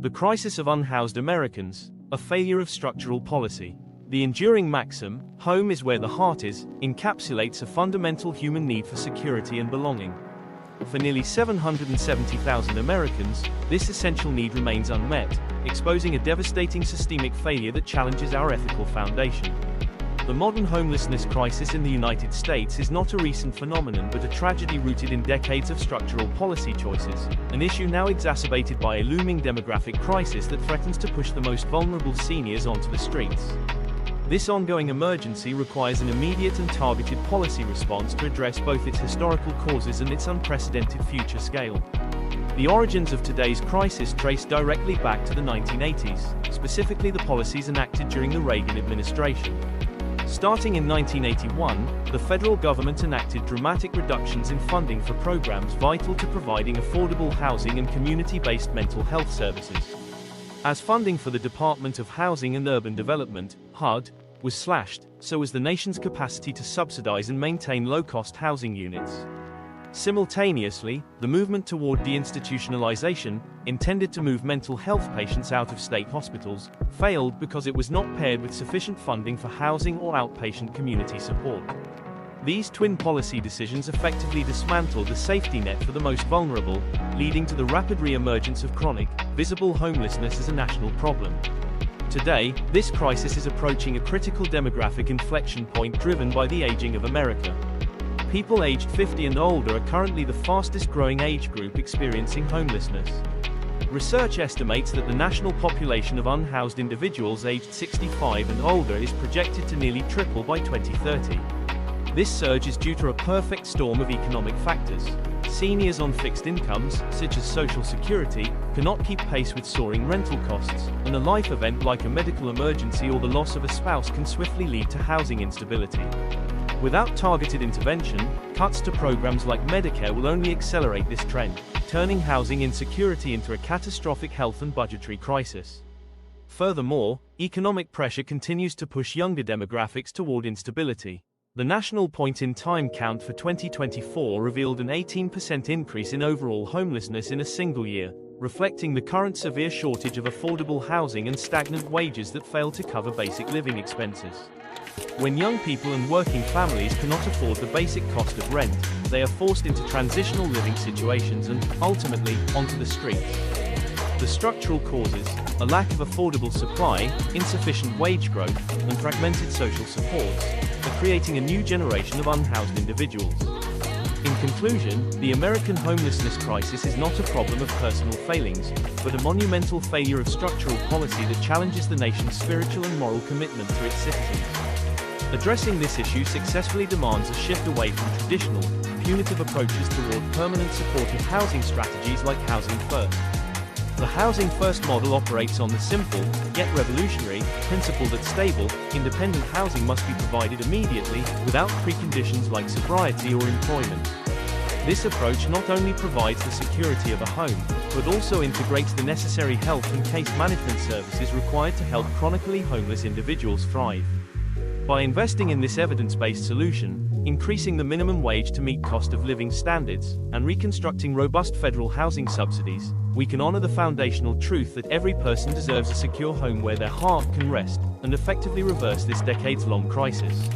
The crisis of unhoused Americans, a failure of structural policy. The enduring maxim, home is where the heart is, encapsulates a fundamental human need for security and belonging. For nearly 770,000 Americans, this essential need remains unmet, exposing a devastating systemic failure that challenges our ethical foundation. The modern homelessness crisis in the United States is not a recent phenomenon but a tragedy rooted in decades of structural policy choices, an issue now exacerbated by a looming demographic crisis that threatens to push the most vulnerable seniors onto the streets. This ongoing emergency requires an immediate and targeted policy response to address both its historical causes and its unprecedented future scale. The origins of today's crisis trace directly back to the 1980s, specifically the policies enacted during the Reagan administration. Starting in 1981, the federal government enacted dramatic reductions in funding for programs vital to providing affordable housing and community-based mental health services. As funding for the Department of Housing and Urban Development, HUD, was slashed, so was the nation's capacity to subsidize and maintain low-cost housing units. Simultaneously, the movement toward deinstitutionalization, intended to move mental health patients out of state hospitals, failed because it was not paired with sufficient funding for housing or outpatient community support. These twin policy decisions effectively dismantled the safety net for the most vulnerable, leading to the rapid re-emergence of chronic, visible homelessness as a national problem. Today, this crisis is approaching a critical demographic inflection point driven by the aging of America. People aged 50 and older are currently the fastest growing age group experiencing homelessness. Research estimates that the national population of unhoused individuals aged 65 and older is projected to nearly triple by 2030. This surge is due to a perfect storm of economic factors. Seniors on fixed incomes, such as Social Security, cannot keep pace with soaring rental costs, and a life event like a medical emergency or the loss of a spouse can swiftly lead to housing instability. Without targeted intervention, cuts to programs like Medicare will only accelerate this trend, turning housing insecurity into a catastrophic health and budgetary crisis. Furthermore, economic pressure continues to push younger demographics toward instability. The National Point-in-Time count for 2024 revealed an 18% increase in overall homelessness in a single year, reflecting the current severe shortage of affordable housing and stagnant wages that fail to cover basic living expenses. When young people and working families cannot afford the basic cost of rent, they are forced into transitional living situations and, ultimately, onto the streets. The structural causes, a lack of affordable supply, insufficient wage growth, and fragmented social supports, are creating a new generation of unhoused individuals. In conclusion, the American homelessness crisis is not a problem of personal failings, but a monumental failure of structural policy that challenges the nation's spiritual and moral commitment to its citizens. Addressing this issue successfully demands a shift away from traditional, punitive approaches toward permanent supportive housing strategies like Housing First. The Housing First model operates on the simple, yet revolutionary, principle that stable, independent housing must be provided immediately, without preconditions like sobriety or employment. This approach not only provides the security of a home, but also integrates the necessary health and case management services required to help chronically homeless individuals thrive. By investing in this evidence-based solution, increasing the minimum wage to meet cost of living standards, and reconstructing robust federal housing subsidies, we can honor the foundational truth that every person deserves a secure home where their heart can rest, and effectively reverse this decades-long crisis.